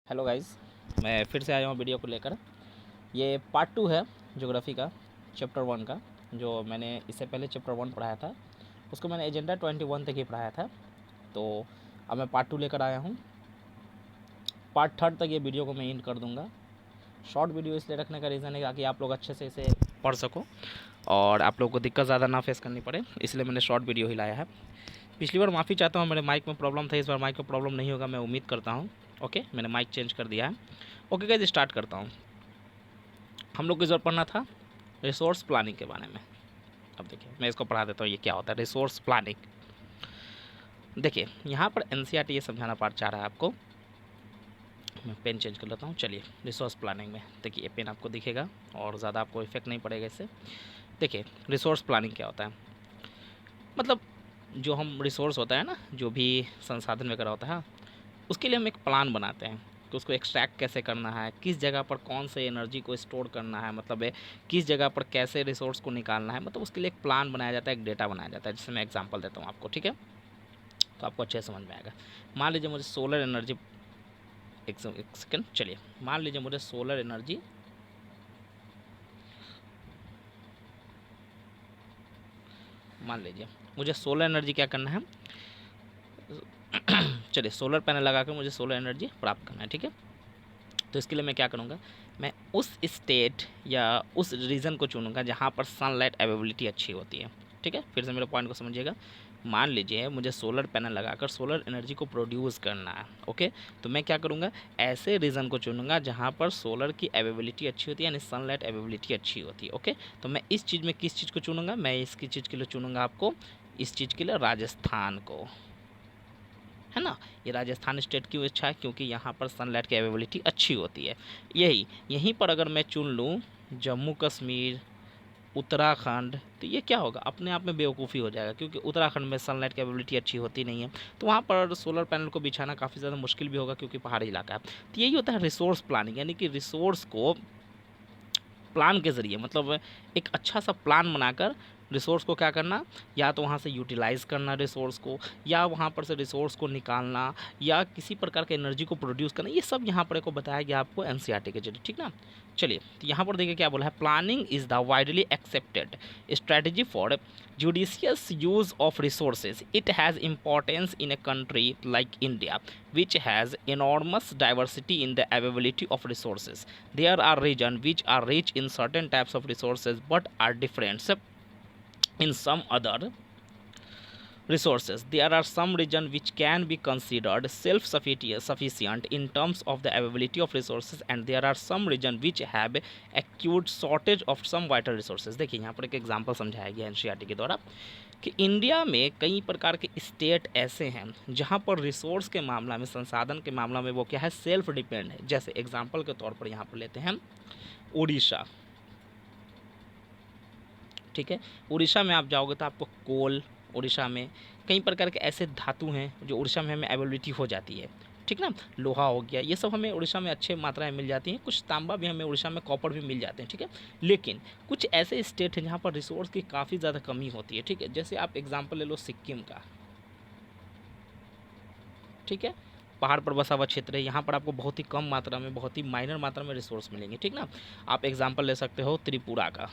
Hello guys, मैं फिर से आया हूँ वीडियो को लेकर। ये पार्ट 2 है ज्योग्राफी का, चैप्टर 1 का। जो मैंने इससे पहले चैप्टर 1 पढ़ाया था उसको मैंने एजेंडा 21 तक ही पढ़ाया था। तो अब मैं पार्ट 2 लेकर आया हूँ। पार्ट 3 तक ये वीडियो को मैं एंड कर दूँगा। शॉर्ट वीडियो इसलिए रखने का रीज़न है ताकि आप लोग अच्छे से इसे पढ़ सको और आप लोगों को दिक्कत ज़्यादा ना फेस करनी पड़े, इसलिए मैंने शॉर्ट वीडियो ही लाया है। पिछली बार माफ़ी चाहता हूँ, मेरे माइक में प्रॉब्लम था। इस बार माइक में प्रॉब्लम नहीं होगा, मैं उम्मीद करता हूँ। ओके, मैंने माइक चेंज कर दिया है। ओके गाइस, स्टार्ट करता हूँ। हम लोग को इस बार पढ़ना था रिसोर्स प्लानिंग के बारे में। अब देखिए, मैं इसको पढ़ा देता हूँ ये क्या होता है रिसोर्स प्लानिंग। देखिए, यहाँ पर एनसीईआरटी ये समझाना पार्ट चाह रहा है आपको। मैं पेन चेंज कर लेता हूँ। चलिए, रिसोर्स प्लानिंग में देखिए, ये पेन आपको दिखेगा और ज़्यादा आपको इफेक्ट नहीं पड़ेगा इससे। देखिए, रिसोर्स प्लानिंग क्या होता है। मतलब जो हम रिसोर्स होता है ना, जो भी संसाधन वगैरह होता है, उसके लिए हम एक प्लान बनाते हैं कि उसको एक्सट्रैक्ट कैसे करना है, किस जगह पर कौन से एनर्जी को स्टोर करना है, मतलब है किस जगह पर कैसे रिसोर्स को निकालना है। मतलब उसके लिए एक प्लान बनाया जाता है, एक डेटा बनाया जाता है। जिससे मैं एग्जांपल देता हूँ आपको, ठीक है, तो आपको अच्छे से समझ में आएगा। मान लीजिए मुझे सोलर एनर्जी, एक सेकेंड, चलिए, मान लीजिए मुझे सोलर एनर्जी, मान लीजिए मुझे सोलर एनर्जी क्या करना है। चलिए, सोलर पैनल लगा कर मुझे सोलर एनर्जी प्राप्त करना है, ठीक है। तो इसके लिए मैं क्या करूँगा, मैं उस स्टेट या उस रीजन को चुनूँगा जहाँ पर सनलाइट अवेलेबिलिटी अच्छी होती है, ठीक है। फिर से मेरे पॉइंट को समझिएगा। मान लीजिए मुझे सोलर पैनल लगाकर सोलर एनर्जी को प्रोड्यूस करना है, ओके। तो मैं क्या करूँगा, ऐसे रीजन को चुनूँगा जहाँ पर सोलर की अवेलेबिलिटी अच्छी होती है, यानी सनलाइट अवेलेबिलिटी अच्छी होती है, ओके। तो मैं इस चीज़ में किस चीज़ को चुनूँगा, मैं इसकी चीज़ के लिए चुनूँगा आपको, इस चीज़ के लिए राजस्थान को, है ना। ये राजस्थान स्टेट क्यों अच्छा है, क्योंकि यहाँ पर सनलाइट की अवेलेबिलिटी अच्छी होती है। यहीं पर अगर मैं चुन लूँ जम्मू कश्मीर, उत्तराखंड, तो ये क्या होगा, अपने आप में बेवकूफ़ी हो जाएगा, क्योंकि उत्तराखंड में सनलाइट की अवेलेबिलिटी अच्छी होती नहीं है। तो वहाँ पर सोलर पैनल को बिछाना काफ़ी ज़्यादा मुश्किल भी होगा, क्योंकि पहाड़ी इलाका है। तो यही होता है रिसोर्स प्लानिंग, यानी कि रिसोर्स को प्लान के ज़रिए, मतलब एक अच्छा सा प्लान बनाकर रिसोर्स को क्या करना, या तो वहाँ से यूटिलाइज़ करना रिसोर्स को, या वहाँ पर से रिसोर्स को निकालना, या किसी प्रकार के एनर्जी को प्रोड्यूस करना। ये सब यहाँ पर को बताया गया आपको एनसीईआरटी के जरिए, ठीक ना। चलिए, तो यहाँ पर देखिए क्या बोला है, planning is the widely accepted strategy for judicious use of resources. It has importance in a country like India, which has enormous diversity in the availability of resources. There are regions which are rich in certain types of resources but are different in some other resources. There are some regions which can be considered self-sufficient in terms of the availability of resources, and there are some regions which have acute shortage of some vital resources. देखिए, यहाँ पर एक example समझाया गया NCERT के द्वारा कि India में कई प्रकार के स्टेट ऐसे हैं जहाँ पर रिसोर्स के मामला में, संसाधन के मामला में वो क्या है, सेल्फ डिपेंड है। जैसे एग्जाम्पल के तौर पर यहाँ पर लेते हैं उड़ीसा, ठीक है। उड़ीसा में आप जाओगे तो आपको कोल, उड़ीसा में कई प्रकार के ऐसे धातु हैं जो उड़ीसा में हमें अवेलेबिलिटी हो जाती है, ठीक ना। लोहा हो गया, ये सब हमें उड़ीसा में अच्छे मात्रा में मिल जाती हैं। कुछ तांबा भी हमें उड़ीसा में, कॉपर भी मिल जाते हैं, ठीक है। लेकिन कुछ ऐसे स्टेट हैं जहाँ पर रिसोर्स की काफ़ी ज़्यादा कमी होती है, ठीक है। जैसे आप एग्जाम्पल ले लो सिक्किम का, ठीक है। पहाड़ पर बसा हुआ क्षेत्र है, यहाँ पर आपको बहुत ही कम मात्रा में, बहुत ही माइनर मात्रा में रिसोर्स मिलेंगे, ठीक ना। आप एग्जाम्पल ले सकते हो त्रिपुरा का।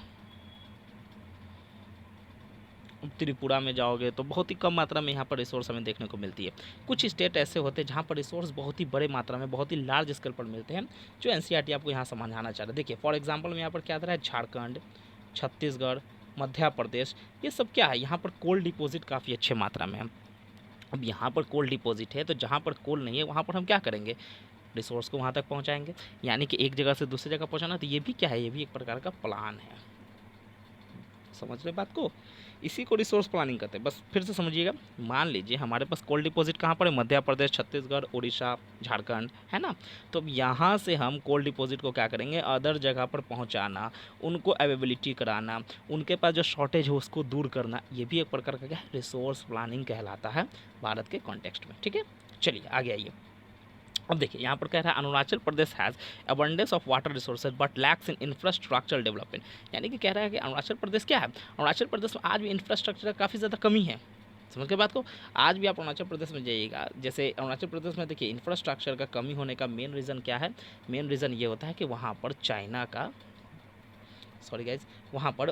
त्रिपुरा में जाओगे तो बहुत ही कम मात्रा में यहाँ पर रिसोर्स हमें देखने को मिलती है। कुछ स्टेट ऐसे होते हैं जहाँ पर रिसोर्स बहुत ही बड़े मात्रा में, बहुत ही लार्ज स्केल पर मिलते हैं, जो एनसीईआरटी आपको यहाँ समझाना चाह रहा है। देखिए, फॉर एग्जांपल में यहाँ पर क्या आ रहा है, झारखंड, छत्तीसगढ़, मध्य प्रदेश, ये सब क्या है, यहाँ पर कोल डिपॉजिट काफ़ी अच्छे मात्रा में है। अब यहाँ पर कोल डिपॉजिट है, तो जहाँ पर कोल नहीं है वहाँ पर हम क्या करेंगे, रिसोर्स को वहाँ तक पहुँचाएंगे, यानी कि एक जगह से दूसरी जगह पहुँचाना। तो ये भी क्या है, ये भी एक प्रकार का प्लान है। समझ रहे बात को, इसी को रिसोर्स प्लानिंग कहते हैं। बस फिर से समझिएगा, मान लीजिए हमारे पास कोल डिपॉजिट कहाँ पर है, मध्य प्रदेश, छत्तीसगढ़, उड़ीसा, झारखंड, है ना। तो अब यहाँ से हम कोल डिपॉजिट को क्या करेंगे, अदर जगह पर पहुँचाना, उनको अवेलेबिलिटी कराना, उनके पास जो शॉर्टेज है उसको दूर करना, ये भी एक प्रकार का क्या है, रिसोर्स प्लानिंग कहलाता है भारत के कॉन्टेक्स्ट में, ठीक है। चलिए आगे आइए। अब देखिए, यहाँ पर कह रहा है Arunachal Pradesh has abundance of water resources but lacks in infrastructural development. यानी कि कह रहा है कि अरुणाचल प्रदेश क्या है, अरुणाचल प्रदेश में आज भी इंफ्रास्ट्रक्चर का काफ़ी ज़्यादा कमी है। समझ के बात को। आज भी आप अरुणाचल प्रदेश में जाइएगा, जैसे अरुणाचल प्रदेश में देखिए इंफ्रास्ट्रक्चर का कमी होने का मेन रीज़न क्या है, मेन रीज़न ये होता है कि वहाँ पर चाइना का, सॉरी गाइज, वहाँ पर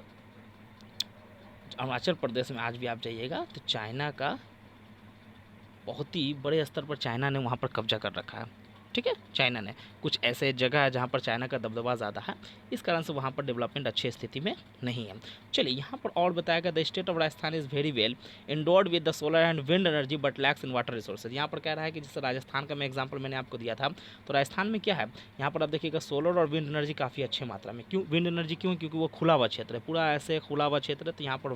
अरुणाचल प्रदेश में आज भी आप जाइएगा तो चाइना का बहुत ही बड़े स्तर पर चाइना ने वहाँ पर कब्जा कर रखा है, ठीक है। चाइना ने कुछ ऐसे जगह है जहाँ पर चाइना का दबदबा ज़्यादा है, इस कारण से वहाँ पर डेवलपमेंट अच्छी स्थिति में नहीं है। चलिए यहाँ पर और बताया गया, the state of Rajasthan is very well endowed with the solar and wind energy but lacks in water resources. यहाँ पर कह रहा है कि जैसे राजस्थान का मैं एग्जाम्पल मैंने आपको दिया था, तो राजस्थान में क्या है, यहाँ पर आप देखिएगा सोलर और विंड एनर्जी काफ़ी अच्छे मात्रा में। क्यों विंड एनर्जी, क्यों, क्योंकि वो खुला हुआ क्षेत्र है, पूरा ऐसे खुला हुआ क्षेत्र है, तो यहाँ पर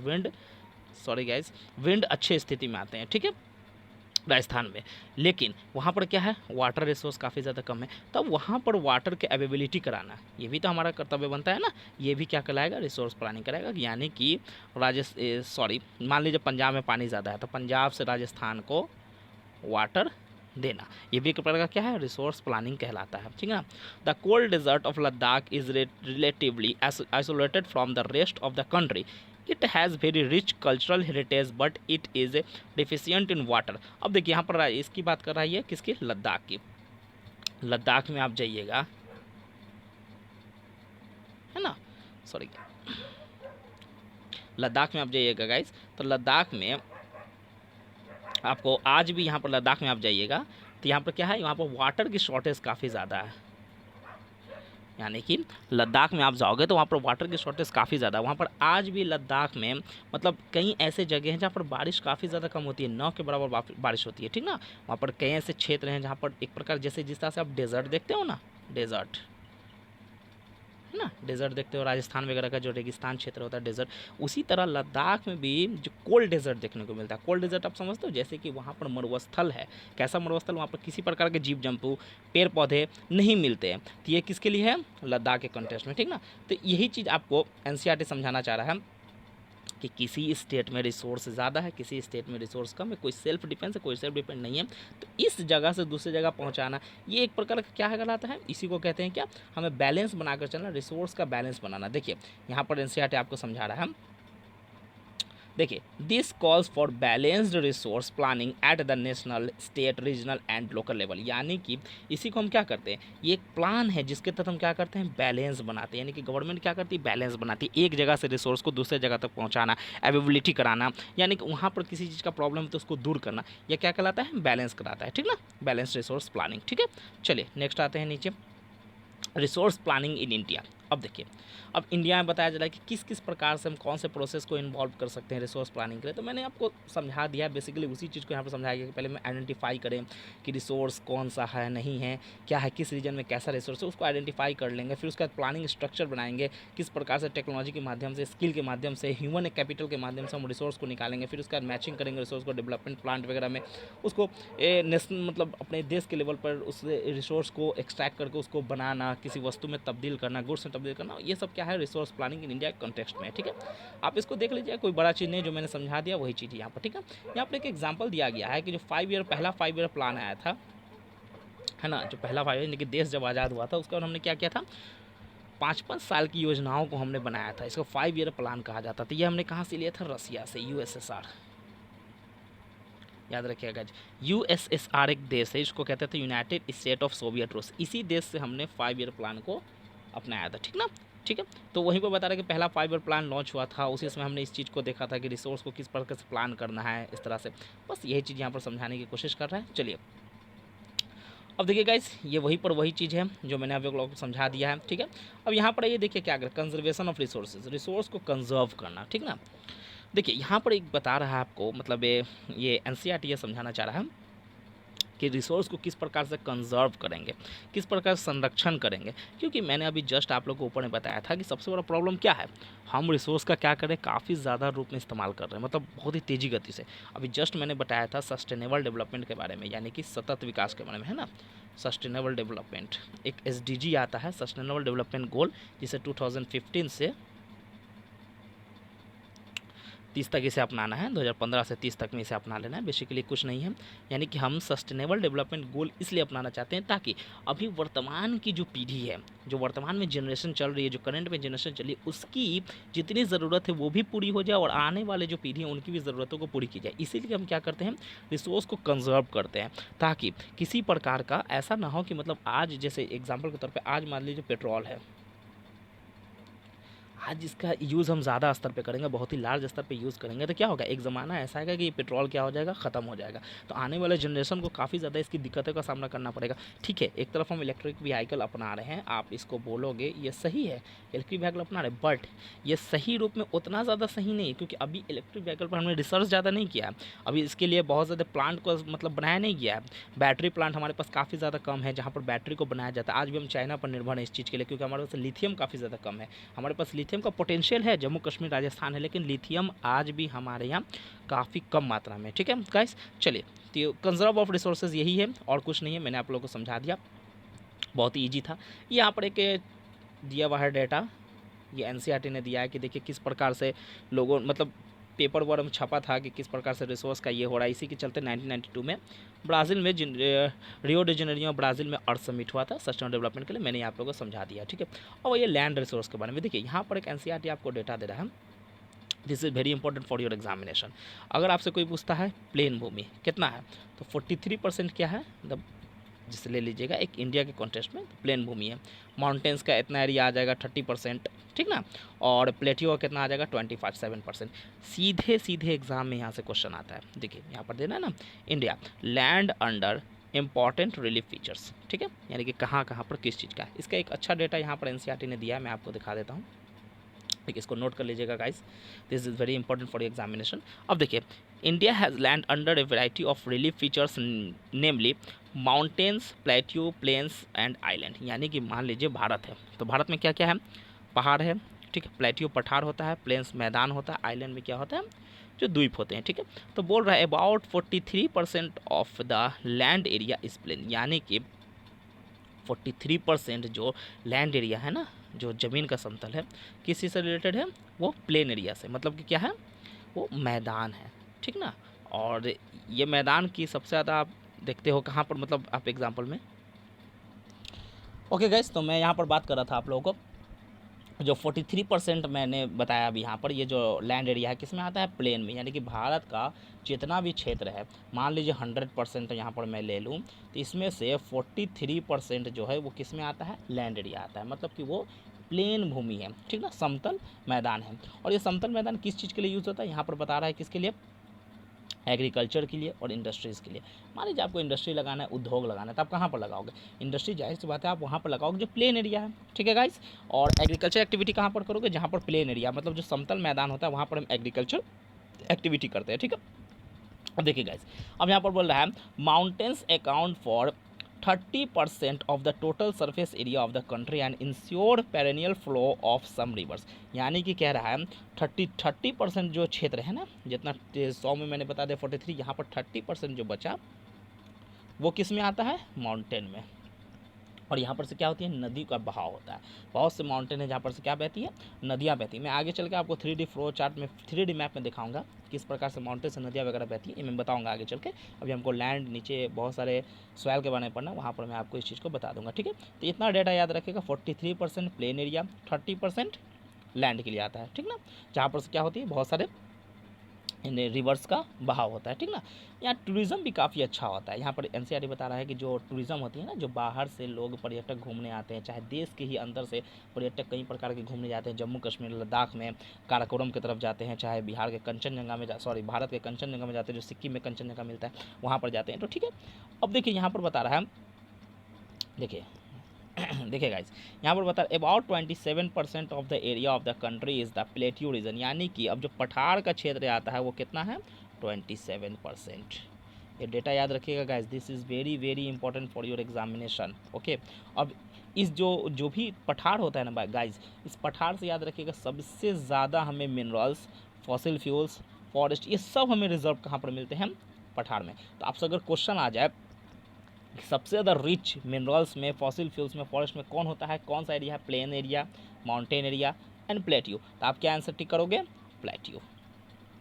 विंड अच्छे स्थिति में आते हैं, ठीक है, राजस्थान में। लेकिन वहाँ पर क्या है, वाटर रिसोर्स काफ़ी ज़्यादा कम है, तब वहाँ पर वाटर के अवेलेबिलिटी कराना, ये भी तो हमारा कर्तव्य बनता है ना, ये भी क्या कहलाएगा, रिसोर्स प्लानिंग कराएगा। यानी कि मान लीजिए पंजाब में पानी ज़्यादा है, तो पंजाब से राजस्थान को वाटर देना, ये भी एक प्रकार का क्या है, रिसोर्स प्लानिंग कहलाता है, ठीक है ना। The cold desert of Ladakh is relatively isolated from the rest of the country. It has very rich cultural heritage but it is deficient in water. अब देखिए यहाँ पर इसकी बात कर रही है, किसकी, लद्दाख की। लद्दाख में आप जाइएगा, है ना, सॉरी, लद्दाख में आप जाइएगा गाइस, तो लद्दाख में आपको आज भी, यहाँ पर लद्दाख में आप जाइएगा तो यहाँ पर क्या है, यहाँ पर वाटर की शॉर्टेज काफ़ी ज़्यादा है। यानी कि लद्दाख में आप जाओगे तो वहाँ पर वाटर की शॉर्टेज काफ़ी ज़्यादा, वहाँ पर आज भी लद्दाख में मतलब कई ऐसे जगह हैं जहाँ पर बारिश काफ़ी ज़्यादा कम होती है, न के बराबर बारिश होती है, ठीक ना। वहाँ पर कई ऐसे क्षेत्र हैं जहाँ पर एक प्रकार जैसे जिस तरह से आप डेजर्ट देखते हो ना, डेजर्ट है ना, डेजर्ट देखते हो, राजस्थान वगैरह का जो रेगिस्तान क्षेत्र होता है डेजर्ट, उसी तरह लद्दाख में भी जो कोल्ड डेजर्ट देखने को मिलता है। कोल्ड डेजर्ट आप समझते हो, जैसे कि वहाँ पर मरुस्थल है। कैसा मरुस्थल, वहाँ पर किसी प्रकार के जीव जंतु, पेड़ पौधे नहीं मिलते हैं, तो ये किसके लिए है, लद्दाख के कंटेस्ट में, ठीक ना। तो यही चीज़ आपको एनसीईआरटी समझाना चाह रहा है कि किसी स्टेट में रिसोर्स ज़्यादा है, किसी स्टेट में रिसोर्स कम है, कोई सेल्फ डिफेंस है, कोई सेल्फ डिपेंड नहीं है, तो इस जगह से दूसरी जगह पहुंचाना, ये एक प्रकार का क्या कहलाता है, इसी को कहते हैं क्या, हमें बैलेंस बनाकर चलना, रिसोर्स का बैलेंस बनाना। देखिए यहाँ पर एनसीईआरटी आपको समझा रहा है, देखिए, this calls for balanced resource planning at the national, state, regional and local level. यानी कि इसी को हम क्या करते हैं, ये एक प्लान है जिसके तहत हम क्या करते हैं, बैलेंस बनाते हैं। यानी कि गवर्नमेंट क्या करती है, बैलेंस बनाती है, एक जगह से रिसोर्स को दूसरे जगह तक पहुंचाना, अवेलेबिलिटी कराना, यानी कि वहाँ पर किसी चीज़ का प्रॉब्लम है तो उसको दूर करना, यह क्या कहलाता है, बैलेंस कराता है, ठीक ना, बैलेंस रिसोर्स प्लानिंग, ठीक है। चलिए नेक्स्ट आते हैं नीचे, रिसोर्स प्लानिंग इन इंडिया। अब देखिए, अब इंडिया में बताया जा रहा है कि किस किस प्रकार से हम कौन से प्रोसेस को इन्वॉल्व कर सकते हैं रिसोर्स प्लानिंग के लिए। तो मैंने आपको समझा दिया, बेसिकली उसी चीज़ को यहाँ पर समझाया गया कि पहले मैं आइडेंटिफाई करें कि रिसोर्स कौन सा है, नहीं है, क्या है, किस रीजन में कैसा रिसोर्स है, उसको आइडेंटिफाई कर लेंगे। फिर उसके बाद प्लानिंग स्ट्रक्चर बनाएंगे, किस प्रकार से टेक्नोलॉजी के माध्यम से, स्किल के माध्यम से, ह्यूमन कैपिटल के माध्यम से हम रिसोर्स को निकालेंगे। फिर उसके बाद मैचिंग करेंगे रिसोर्स को डेवलपमेंट प्लांट वगैरह में, उसको नेशनल मतलब अपने देश के लेवल पर उस रिसोर्स को एक्सट्रैक्ट करके उसको बनाना, किसी वस्तु में तब्दील करना, गुड्स में तब्दील करना, ये सब क्या है, रिसोर्स प्लानिंग इन इंडिया के कॉन्टेक्स्ट में है, ठीक है। आप इसको देख लीजिए, कोई बड़ा चीज़ नहीं, जो मैंने समझा दिया वही चीज़ यहाँ पर, ठीक है। यहाँ पर एक एग्जाम्पल दिया गया है कि जो पहला 5 ईयर प्लान आया था, है ना, जो पहला 5 ईयर, यानी कि देश जब आज़ाद हुआ था उसका हमने क्या किया था, 5-5 साल की योजनाओं को हमने बनाया था, इसको 5 ईयर प्लान कहा जाता था। ये हमने कहाँ से लिया था, रसिया से, यूएसएसआर, याद रखिएगा। यूएसएसआर एक देश है, इसको कहते थे यूनाइटेड स्टेट ऑफ सोवियत रूस, इसी देश से हमने 5 ईयर प्लान को अपनाया था, ठीक ना, ठीक है। तो वहीं पर बता रहा है कि पहला 5 ईयर प्लान लॉन्च हुआ था, उसी समय हमने इस चीज़ को देखा था कि रिसोर्स को किस प्रकार से प्लान करना है, इस तरह से, बस यही चीज़ यहाँ पर समझाने की कोशिश कर रहा है। चलिए अब देखिए गाइस, ये वही चीज़ है जो मैंने आप लोगों को समझा दिया है, ठीक है। अब यहाँ पर ये देखिए क्या करें, कंजर्वेशन ऑफ रिसोर्सेज, रिसोर्स को कंजर्व करना, ठीक ना। देखिए यहाँ पर एक बता रहा है आपको, मतलब ये एनसीईआरटी ये समझाना चाह रहा है कि रिसोर्स को किस प्रकार से कंजर्व करेंगे, किस प्रकार से संरक्षण करेंगे। क्योंकि मैंने अभी जस्ट आप लोगों को ऊपर में बताया था कि सबसे बड़ा प्रॉब्लम क्या है, हम रिसोर्स का क्या करें, काफ़ी ज़्यादा रूप में इस्तेमाल कर रहे हैं, मतलब बहुत ही तेज़ी गति से। अभी जस्ट मैंने बताया था सस्टेनेबल डेवलपमेंट के बारे में, यानी कि सतत विकास के बारे में, है ना, सस्टेनेबल डेवलपमेंट, एक SDG आता है, सस्टेनेबल डेवलपमेंट गोल, जिसे 2015 से 30 तक इसे अपनाना है, 2015 से 30 तक में इसे अपना लेना है, बेसिकली कुछ नहीं है। यानी कि हम सस्टेनेबल डेवलपमेंट गोल इसलिए अपनाना चाहते हैं ताकि अभी वर्तमान की जो पीढ़ी है, जो वर्तमान में जनरेशन चल रही है, जो करंट में जनरेशन चल रही है, उसकी जितनी ज़रूरत है वो भी पूरी हो जाए और आने वाले जो पीढ़ी है उनकी भी ज़रूरतों को पूरी की जाए। इसीलिए हम क्या करते हैं, रिसोर्स को कंजर्व करते हैं ताकि किसी प्रकार का ऐसा ना हो कि मतलब आज जैसे एग्जाम्पल के तौर पर आज मान लीजिए पेट्रोल है, आज इसका यूज़ हम ज़्यादा स्तर पे करेंगे, बहुत ही लार्ज स्तर पे यूज़ करेंगे तो क्या होगा, एक ज़माना ऐसा आएगा कि ये पेट्रोल क्या हो जाएगा, ख़त्म हो जाएगा। तो आने वाले जनरेशन को काफ़ी ज़्यादा इसकी दिक्कतों का सामना करना पड़ेगा। ठीक है, एक तरफ हम इलेक्ट्रिक व्हीकल अपना रहे हैं, आप इसको बोलोगे ये सही है, इलेक्ट्रिक व्हीकल अपना रहे, बट ये सही रूप में उतना ज़्यादा सही नहीं है क्योंकि अभी इलेक्ट्रिक व्हीकल पर हमने रिसर्च ज़्यादा नहीं किया है। अभी इसके लिए बहुत ज़्यादा प्लांट को मतलब बनाया नहीं गया है। बैटरी प्लांट हमारे पास काफ़ी ज़्यादा कम है जहाँ पर बैटरी को बनाया जाता है। आज भी हम चाइना पर निर्भर हैं इस चीज़ के लिए क्योंकि हमारे पास लिथियम काफ़ी ज़्यादा कम है। हमारे पास लिथियम का पोटेंशियल है, जम्मू कश्मीर राजस्थान है, लेकिन लिथियम आज भी हमारे यहाँ काफ़ी कम मात्रा में। ठीक है गाइस, चलिए तो कंजर्व ऑफ रिसोर्सेज यही है और कुछ नहीं है, मैंने आप लोगों को समझा दिया, बहुत ही ईजी था। यहाँ पर एक दिया हुआ है डेटा, ये एनसीईआरटी ने दिया है कि देखिए किस प्रकार से लोगों मतलब पेपर वर्क में छपा था कि किस प्रकार से रिसोर्स का ये हो रहा है। इसी के चलते 1992 में ब्राज़ील में रियो डी जेनेरियो ब्राज़ील में अर्थ समिट हुआ था सस्टेनेबल डेवलपमेंट के लिए, मैंने आप लोगों को समझा दिया। ठीक है, और ये लैंड रिसोर्स के बारे में देखिए यहाँ पर एक एनसीईआरटी आपको डेटा दे रहा है, this is very important for your examination. अगर आपसे कोई पूछता है प्लेन भूमि कितना है तो 43% क्या है, जिससे ले लीजिएगा एक इंडिया के कॉन्टेस्ट में प्लेन भूमि है। माउंटेन्स का इतना एरिया आ जाएगा 30%, ठीक ना, और प्लेटियो का कितना आ जाएगा 25-7%। सीधे सीधे एग्जाम में यहाँ से क्वेश्चन आता है, देखिए यहाँ पर देना है ना, India land under important relief features. ठीक है, यानी कि कहाँ कहाँ पर किस चीज़ का है, इसका एक अच्छा डेटा यहाँ पर एनसीईआरटी ने दिया है, मैं आपको दिखा देता हूँ। ठीक, इसको नोट कर लीजिएगा guys, this is very important for examination. अब देखिए, India has land under a variety of relief features namely mountains, plateau, plains and island. यानी कि मान लीजिए भारत है तो भारत में क्या क्या है, पहाड़ है, ठीक है, प्लेट्यू पठार होता है, प्लेन्स मैदान होता है, आइलैंड में क्या होता है, जो द्वीप होते हैं। ठीक है, तो बोल रहा है about 43% of the land area is plain, यानी कि 43% जो लैंड एरिया है ना, जो ज़मीन का समतल है, किस चीज़ से रिलेटेड है, वो प्लेन एरिया से, मतलब कि क्या है, वो मैदान है। ठीक ना, और ये मैदान की सबसे ज़्यादा आप देखते हो कहाँ पर, मतलब आप एग्जाम्पल में। ओके गाइस, तो मैं यहाँ पर बात कर रहा था आप लोगों को, जो 43% मैंने बताया अभी यहाँ पर, ये जो लैंड एरिया है किस में आता है, प्लेन में। यानी कि भारत का जितना भी क्षेत्र है, मान लीजिए 100% यहाँ पर मैं ले लूँ तो इसमें से 43% जो है वो किस में आता है, लैंड एरिया आता है, मतलब कि वो प्लेन भूमि है। ठीक ना, समतल मैदान है। और ये समतल मैदान किस चीज़ के लिए यूज़ होता है, यहाँ पर बता रहा है किसके लिए, एग्रीकल्चर के लिए और इंडस्ट्रीज़ के लिए। मान लीजिए आपको इंडस्ट्री लगाना है, उद्योग लगाना है, तो आप कहाँ पर लगाओगे, इंडस्ट्री, जाहिर सी बात है आप वहाँ पर लगाओगे जो प्लेन एरिया है। ठीक है गाइस, और एग्रीकल्चर एक्टिविटी कहाँ पर करोगे, जहाँ पर प्लेन एरिया, मतलब जो समतल मैदान होता है वहाँ पर हम एग्रीकल्चर एक्टिविटी करते हैं। ठीक है, अब देखिए गाइस, अब यहाँ पर बोल रहा है mountains account for 30% of the total surface area of the country and ensure perennial flow of some rivers. यानी कि कह रहा है 30% जो क्षेत्र है ना, जितना 100 में मैंने बता दिया 43, यहाँ पर 30% जो बचा वो किस में आता है, माउंटेन में। और यहाँ पर से क्या होती है, नदी का बहाव होता है। बहुत से माउंटेन है जहाँ पर से क्या बहती है, नदियाँ बहती है। मैं आगे चल के आपको 3D फ्लो चार्ट में, 3D मैप में दिखाऊंगा किस प्रकार से माउंटेन से नदियाँ वगैरह बहती है, ये मैं बताऊंगा आगे चल के। अभी हमको लैंड, नीचे बहुत सारे सॉइल के बारे में पढ़ना, वहाँ पर मैं आपको इस चीज़ को बता दूंगा। ठीक है, तो इतना डेटा याद रखेगा, 43% प्लेन एरिया, 30% लैंड के लिए आता है। ठीक ना, जहाँ पर से क्या होती है, बहुत सारे रिवर्स का बहाव होता है। ठीक ना, यहाँ टूरिज़्म भी काफ़ी अच्छा होता है। यहाँ पर एनसीईआरटी बता रहा है कि जो टूरिज़्म होती है ना, जो बाहर से लोग पर्यटक घूमने आते हैं, चाहे देश के ही अंदर से पर्यटक कई प्रकार के घूमने जाते हैं, जम्मू कश्मीर, लद्दाख में काराकोरम की तरफ जाते हैं, चाहे बिहार के कंचनजंगा में भारत के कंचनजंगा में जाते हैं, जो सिक्किम में कंचनजंगा मिलता है, वहाँ पर जाते हैं। तो ठीक है, अब देखिए यहाँ पर बता रहा है, देखिए देखिए गाइस, यहाँ पर बता about 27% of the area of the country is the plateau region. यानी कि अब जो पठार का क्षेत्र आता है वो कितना है, 27%। ये डेटा याद रखिएगा guys, this is very very important for your examination. Okay, अब इस जो भी पठार होता है ना गाइस, इस पठार से याद रखिएगा सबसे ज़्यादा हमें मिनरल्स, फॉसिल फ्यूल्स, फॉरेस्ट, ये सब हमें रिजर्व कहाँ पर मिलते हैं, पठार में। तो आपसे अगर क्वेश्चन आ जाए सबसे ज़्यादा रिच मिनरल्स में, फॉसिल फ्यूल्स में, फॉरेस्ट में कौन होता है, कौन सा एरिया है, plain area, mountain area and plateau, तो आप क्या आंसर टिक करोगे, प्लेट्यू।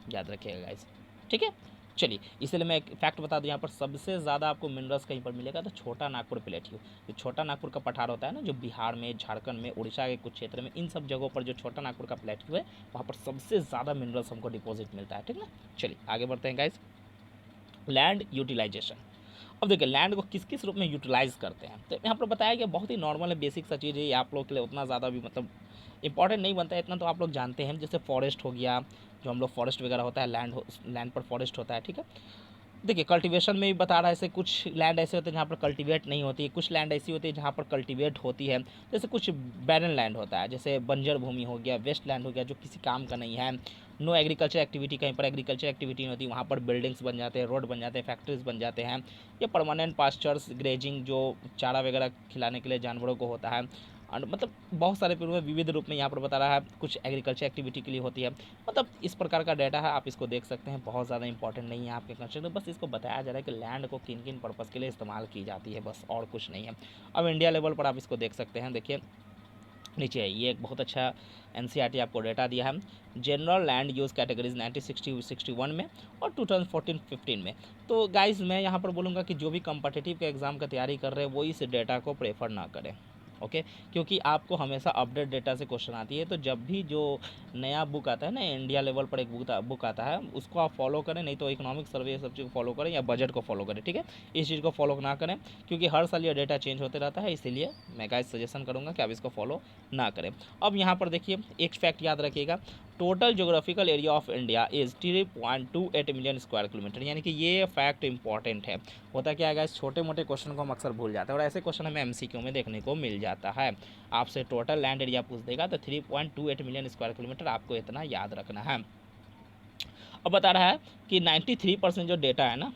याद रखिएगा गाइस, ठीक है। चलिए, इसलिए मैं एक फैक्ट बता दूं, यहाँ पर सबसे ज़्यादा आपको मिनरल्स कहीं पर मिलेगा तो छोटा नागपुर प्लेट्यू। जो छोटा नागपुर का पठार होता है ना, जो बिहार में, झारखंड में, उड़ीसा के कुछ क्षेत्र में, इन सब जगहों पर जो छोटा नागपुर का प्लेट्यू है वहाँ पर सबसे ज़्यादा मिनरल्स हमको डिपॉजिट मिलता है, ठीक ना। चलिए आगे बढ़ते हैं गाइस। Land utilisation. अब देखिए लैंड को किस किस रूप में यूटिलाइज करते हैं, तो यहाँ पर बताया गया बहुत ही नॉर्मल है, बेसिक सा चीज़ है, ये आप लोग के लिए उतना ज़्यादा भी मतलब इंपॉर्टेंट नहीं बनता है, इतना तो आप लोग जानते हैं। जैसे फॉरेस्ट हो गया, जो हम लोग फॉरेस्ट वगैरह होता है, लैंड पर फॉरेस्ट होता है, ठीक है। देखिए कल्टीवेशन में भी बता रहा है, ऐसे कुछ लैंड ऐसे होते हैं जहाँ पर कल्टीवेट नहीं होती है, कुछ लैंड ऐसी होती है जहाँ पर कल्टीवेट होती है। जैसे कुछ बैरन लैंड होता है, जैसे बंजर भूमि हो गया, वेस्ट लैंड हो गया, जो किसी काम का नहीं है, नो एग्रीकल्चर एक्टिविटी, कहीं पर एग्रीकल्चर एक्टिविटी नहीं होती, वहाँ पर बिल्डिंग्स बन जाते हैं, रोड बन जाते हैं, फैक्ट्रीज बन जाते हैं। या परमानेंट पास्चर्स, ग्रेजिंग, जो चारा वगैरह खिलाने के लिए जानवरों को होता है, और मतलब बहुत सारे पेड़ों में विविध रूप में यहाँ पर बता रहा है, कुछ एग्रीकल्चर एक्टिविटी के लिए होती है। मतलब इस प्रकार का डाटा है, आप इसको देख सकते हैं, बहुत ज़्यादा इंपॉर्टेंट नहीं है आपके कंसेप्ट, बस इसको बताया जा रहा है कि लैंड को किन किन पर्पज़ के लिए इस्तेमाल की जाती है, बस और कुछ नहीं है। अब इंडिया लेवल पर आप इसको देख सकते हैं, देखिए नीचे है, ये एक बहुत अच्छा एनसीईआरटी आपको डेटा दिया है, जनरल लैंड यूज़ कैटेगरीज 1961 में और 2014-15 में। तो गाइज मैं यहाँ पर बोलूँगा कि जो भी कम्पिटिटिव के एग्ज़ाम का तैयारी कर रहे हैं वो इस डेटा को प्रेफर ना करें, ओके। क्योंकि आपको हमेशा अपडेट डेटा से क्वेश्चन आती है, तो जब भी जो नया बुक आता है ना, इंडिया लेवल पर एक बुक आता है, उसको आप फॉलो करें, नहीं तो इकोनॉमिक सर्वे सब चीज़ को फॉलो करें या बजट को फॉलो करें, ठीक है। इस चीज़ को फॉलो ना करें, क्योंकि हर साल ये डेटा चेंज होते रहता है, इसीलिए मैं गाइस सजेशन करूँगा कि आप इसको फॉलो ना करें। अब यहाँ पर देखिए एक फैक्ट याद रखिएगा, total geographical area of India is 3.28 million square kilometre, यानी कि ये फैक्ट इंपॉर्टेंट है। होता क्या है गाइस, छोटे मोटे क्वेश्चन को हम अक्सर भूल जाते हैं, और ऐसे क्वेश्चन हमें एमसीक्यू में देखने को मिल जाता है। आपसे टोटल लैंड एरिया पूछ देगा तो 3.28 मिलियन स्क्वायर किलोमीटर, आपको इतना याद रखना है। अब बता रहा है कि 93% जो डेटा है ना,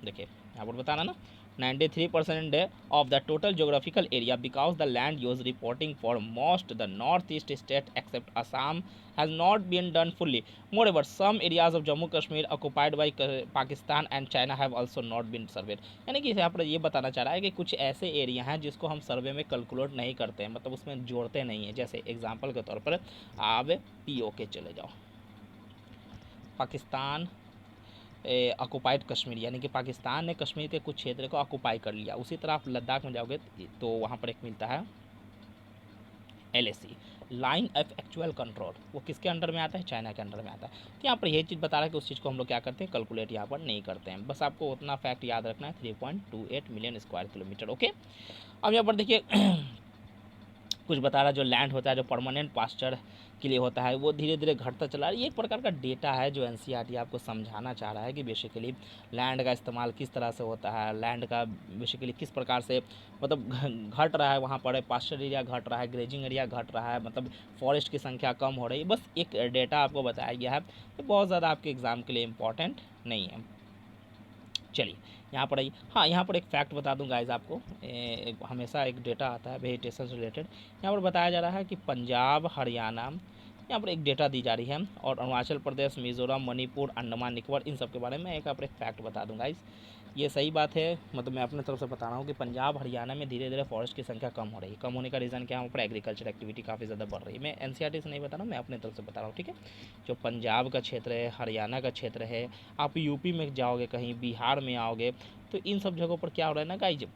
देखिए यहाँ पर बता रहा है ना, 93% of the total geographical area, because the land use reporting for most the northeast state except Assam has not been done fully. Moreover, some areas of Jammu Kashmir occupied by Pakistan and China have also not been surveyed. यानी कि यहाँ पर ये बताना चाह रहा है कि कुछ ऐसे एरिया हैं जिसको हम सर्वे में कैलकुलेट नहीं करते हैं, मतलब उसमें जोड़ते नहीं हैं। जैसे एग्जांपल के तौर पर आप पीओके चले जाओ, पाकिस्तान ऑक्युपाइड कश्मीर, यानी कि पाकिस्तान ने कश्मीर के कुछ क्षेत्र को ऑक्युपाई कर लिया। उसी तरह आप लद्दाख में जाओगे तो वहाँ पर एक मिलता है LAC, line of actual control, वो किसके अंडर में आता है, चाइना के अंडर में आता है। तो यहाँ पर यही चीज़ बता रहा है कि उस चीज़ को हम लोग क्या करते हैं, कैलकुलेट यहाँ पर नहीं करते हैं। बस आपको उतना फैक्ट याद रखना है, 3.28 मिलियन स्क्वायर किलोमीटर, ओके। अब यहाँ पर देखिए कुछ बता रहा है, जो लैंड होता है, जो परमानेंट पास्चर के लिए होता है, वो धीरे धीरे घटता चला रहा है। ये एक प्रकार का डेटा है जो एनसीईआरटी आपको समझाना चाह रहा है कि बेसिकली लैंड का इस्तेमाल किस तरह से होता है, लैंड का बेसिकली किस प्रकार से मतलब घट रहा है, वहाँ पर पास्चर एरिया घट रहा है, ग्रेजिंग एरिया घट रहा है, मतलब फॉरेस्ट की संख्या कम हो रही है। बस एक डेटा आपको बताया गया है, तो बहुत ज़्यादा आपके एग्ज़ाम के लिए इम्पॉर्टेंट नहीं है। चलिए यहाँ पर आइए, हाँ यहाँ पर एक फैक्ट बता दूँ गाइज आपको, हमेशा एक डेटा आता है वेजिटेशन से रिलेटेड। यहाँ पर बताया जा रहा है कि पंजाब, हरियाणा, यहाँ पर एक डेटा दी जा रही है, और अरुणाचल प्रदेश, मिजोरम, मणिपुर, अंडमान निकोबार, इन सब के बारे में एक आपको एक फैक्ट बता दूँ गाइज। ये सही बात है, मतलब मैं अपने तरफ से बता रहा हूँ कि पंजाब, हरियाणा में धीरे धीरे फॉरेस्ट की संख्या कम हो रही है। कम होने का रीज़न क्या है, वहाँ पर एग्रीकल्चर एक्टिविटी काफ़ी ज़्यादा बढ़ रही है। मैं एनसीईआरटी से नहीं बता रहा हूँ, मैं अपने तरफ से बता रहा हूँ, ठीक है। जो पंजाब का क्षेत्र है, हरियाणा का क्षेत्र है, आप यूपी में जाओगे, कहीं बिहार में आओगे, तो इन सब जगहों पर क्या हो रहा है ना गाइज,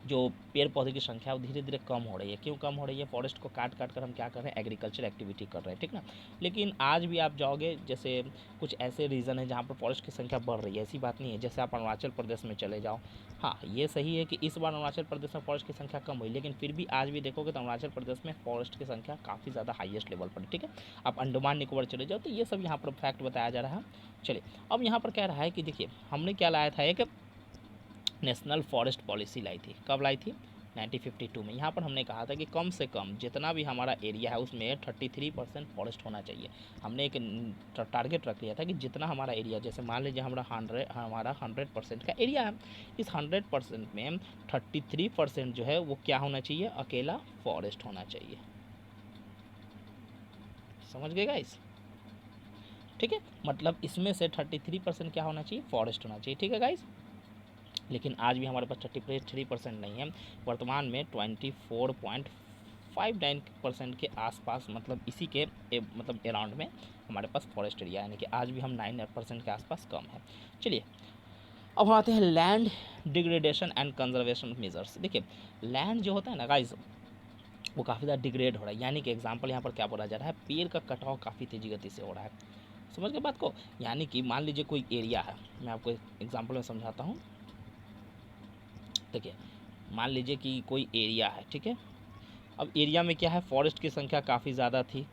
जो पेड़ पौधे की संख्या वो धीरे धीरे कम हो रही है। क्यों कम हो रही है, फॉरेस्ट को काट काट कर हम क्या कर रहे हैं, एग्रीकल्चर एक्टिविटी कर रहे हैं, ठीक ना। लेकिन आज भी आप जाओगे, जैसे कुछ ऐसे रीज़न है जहाँ पर फॉरेस्ट की संख्या बढ़ रही है, ऐसी बात नहीं है। जैसे आप अरुणाचल प्रदेश में चले जाओ, हाँ ये सही है कि इस बार अरुणाचल प्रदेश में फॉरेस्ट की संख्या कम हुई, लेकिन फिर भी आज भी देखोगे तो अरुणाचल प्रदेश में फॉरेस्ट की संख्या काफ़ी ज़्यादा हाईएस्ट लेवल पर, ठीक है। आप अंडमान निकोबार चले जाओ, तो ये सब यहाँ पर फैक्ट बताया जा रहा है। चलिए अब यहाँ पर कह रहा है कि देखिए हमने क्या लाया था, एक नेशनल फॉरेस्ट पॉलिसी लाई थी। कब लाई थी, 1952 में। यहाँ पर हमने कहा था कि कम से कम जितना भी हमारा एरिया है उसमें 33% फॉरेस्ट होना चाहिए। हमने एक टारगेट रख लिया था कि जितना हमारा एरिया, जैसे मान लीजिए हमारा 100% का एरिया है, इस 100% में 33% जो है वो क्या होना चाहिए, अकेला फॉरेस्ट होना चाहिए। समझ गए गाइस, ठीक है। मतलब इसमें से 33% क्या होना चाहिए, फॉरेस्ट होना चाहिए, ठीक है गाइस। लेकिन आज भी हमारे पास 33% नहीं है, वर्तमान में 5-9% के आसपास, मतलब इसी के मतलब अराउंड में हमारे पास फॉरेस्ट एरिया, यानी कि आज भी हम 9% के आसपास कम है। चलिए अब हम आते हैं land degradation and conservation measures. देखिए लैंड जो होता है ना गाइस, वो काफ़ी ज़्यादा डिग्रेड हो रहा है, यानी कि एग्जाम्पल यहाँ पर क्या बोला जा रहा है, पेड़ का कटाव काफ़ी तेज़ी गति से हो रहा है। समझ गए बात को? यानी कि मान लीजिए कोई एरिया है, मैं आपको एग्जाम्पल में समझाता हूँ। देखिए मान लीजिए कि कोई एरिया है, ठीक है। अब एरिया में क्या है, फॉरेस्ट की संख्या काफ़ी ज़्यादा थी,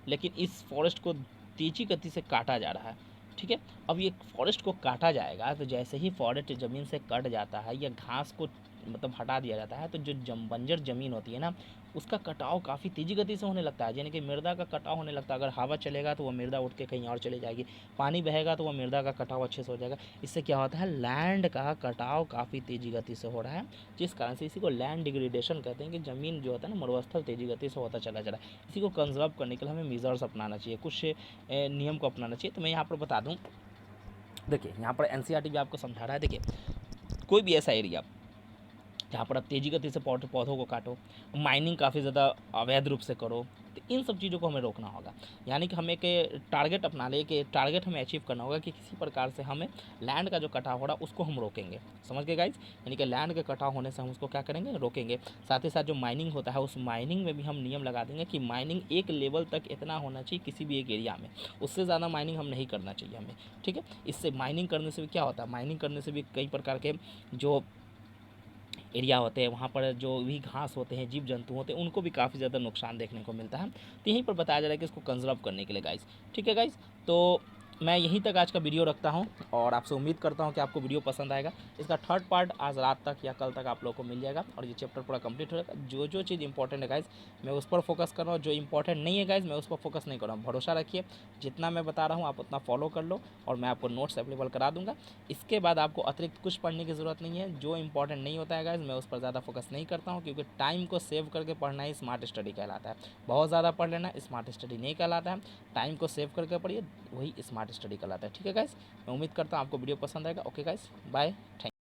लेकिन इस फॉरेस्ट को तेज़ी गति से काटा जा रहा है, ठीक है। अब ये फॉरेस्ट को काटा जाएगा, तो जैसे ही फॉरेस्ट ज़मीन से कट जाता है या घास को मतलब हटा दिया जाता है, तो जो बंजर ज़मीन होती है ना, उसका कटाव काफ़ी तेज़ी गति से होने लगता है, यानी कि मृदा का कटाव होने लगता है। अगर हवा चलेगा तो वह मृदा उठ के कहीं और चली जाएगी, पानी बहेगा तो वह मृदा का कटाव अच्छे से हो जाएगा। इससे क्या होता है, लैंड का कटाव काफ़ी तेज़ी गति से हो रहा है, जिस कारण से इसी को लैंड डिग्रेडेशन कहते हैं, कि ज़मीन जो होता है ना मरुस्थल तेज़ी गति से होता चला जा रहा है। इसी को कंजर्व करने के लिए हमें मेजर्स अपनाना चाहिए, कुछ नियम को अपनाना चाहिए। तो मैं यहाँ पर बता दूँ, देखिए यहाँ पर एनसीईआरटी भी आपको समझा रहा है। देखिए कोई भी ऐसा एरिया जहाँ पर आप तेज़ी गति से पौधों को काटो, माइनिंग काफ़ी ज़्यादा अवैध रूप से करो, तो इन सब चीज़ों को हमें रोकना होगा। यानी कि हमें एक टारगेट अपना ले, कि टारगेट हमें अचीव करना होगा कि किसी प्रकार से हमें लैंड का जो कटाव हो रहा है उसको हम रोकेंगे। समझ गए गाइज? यानी कि लैंड के कटाव होने से हम उसको क्या करेंगे, रोकेंगे। साथ ही साथ जो माइनिंग होता है, उस माइनिंग में भी हम नियम लगा देंगे कि माइनिंग एक लेवल तक इतना होना चाहिए किसी भी एक एरिया में, उससे ज़्यादा माइनिंग हम नहीं करना चाहिए हमें, ठीक है। इससे माइनिंग करने से भी क्या होता है, माइनिंग करने से भी कई प्रकार के जो एरिया होते हैं, वहाँ पर जो भी घास होते हैं, जीव जंतु होते हैं, उनको भी काफ़ी ज़्यादा नुकसान देखने को मिलता है। तो यहीं पर बताया जा रहा है कि इसको कंजर्व करने के लिए गाइस, ठीक है गाइस। तो मैं यहीं तक आज का वीडियो रखता हूं, और आपसे उम्मीद करता हूं कि आपको वीडियो पसंद आएगा। इसका थर्ड पार्ट आज रात तक या कल तक आप लोगों को मिल जाएगा, और ये चैप्टर पूरा कंप्लीट हो जाएगा। जो जो चीज़ इंपॉर्टेंट है गाइस, मैं उस पर फोकस कर रहा हूँ, जो इंपॉर्टेंट नहीं है गाइस, मैं उस पर फोकस नहीं कर रहा हूँ। भरोसा रखिए, जितना मैं बता रहा हूँ आप उतना फॉलो कर लो, और मैं आपको नोट्स अवेलेबल करा दूँगा। इसके बाद आपको अतिरिक्त कुछ पढ़ने की ज़रूरत नहीं है। जो इंपॉर्टेंट नहीं होता है गाइस, मैं उस पर ज़्यादा फोकस नहीं करता हूँ, क्योंकि टाइम को सेव करके पढ़ना ही स्मार्ट स्टडी कहलाता है। बहुत ज़्यादा पढ़ लेना स्मार्ट स्टडी नहीं कहलाता है। टाइम को सेव करके पढ़िए, वही स्मार्ट स्टडी कहलाता है, ठीक है गाइस। मैं उम्मीद करता हूँ आपको वीडियो पसंद आएगा। Okay guys, bye, thank